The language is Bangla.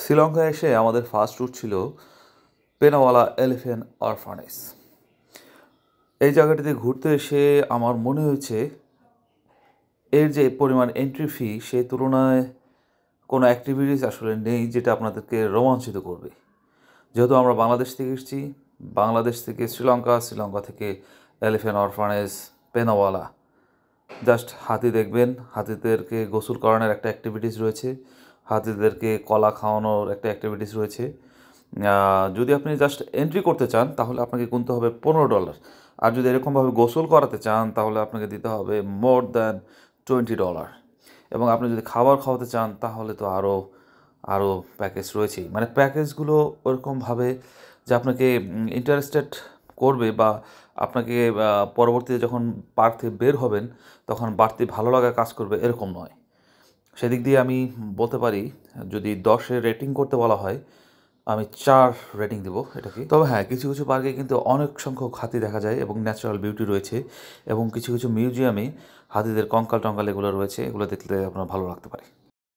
শ্রীলঙ্কায় এসে আমাদের ফার্স্ট ট্যুর ছিল পেনাওয়ালা এলিফ্যান্ট অরফানেজ। এই জায়গাটিতে ঘুরতে এসে আমার মনে হয়েছে এর যে পরিমাণ এন্ট্রি ফি সেই তুলনায় কোনো অ্যাক্টিভিটিস আসলে নেই যেটা আপনাদেরকে রোমাঞ্চিত করবে। যেহেতু আমরা বাংলাদেশ থেকে এসেছি, বাংলাদেশ থেকে শ্রীলঙ্কা, শ্রীলঙ্কা থেকে এলিফ্যান্ট অরফানেজ, পেনাওয়ালা, জাস্ট হাতি দেখবেন, হাতিদেরকে গোসল করানোর একটা অ্যাক্টিভিটিস রয়েছে, হাতিদেরকে কলা খাওয়ানোর একটা অ্যাক্টিভিটিস রয়েছে। যদি আপনি জাস্ট এন্ট্রি করতে চান তাহলে আপনাকে গুনতে হবে $15, আর যদি এরকমভাবে গোসল করাতে চান তাহলে আপনাকে দিতে হবে মোর দ্যান $20। এবং আপনি যদি খাবার খাওয়াতে চান তাহলে তো আরও আরও প্যাকেজ রয়েছেই। মানে প্যাকেজগুলো ওরকমভাবে যে আপনাকে ইন্টারেস্টেড করবে বা আপনাকে পরবর্তীতে যখন পার্ক থেকে বের হবেন তখন বাড়তি ভালো লাগা কাজ করবে এরকম নয়। সেদিক দিয়ে আমি বলতে পারি, যদি 10-এ রেটিং করতে বলা হয় আমি 4 রেটিং দেবো এটাকে। তবে হ্যাঁ, কিছু কিছু পার্কে কিন্তু অনেক সংখ্যক হাতি দেখা যায় এবং ন্যাচারাল বিউটি রয়েছে, এবং কিছু কিছু মিউজিয়ামে হাতিদের কঙ্কাল টঙ্কাল এগুলো রয়েছে, এগুলো দেখলে আপনার ভালো লাগতে পারে।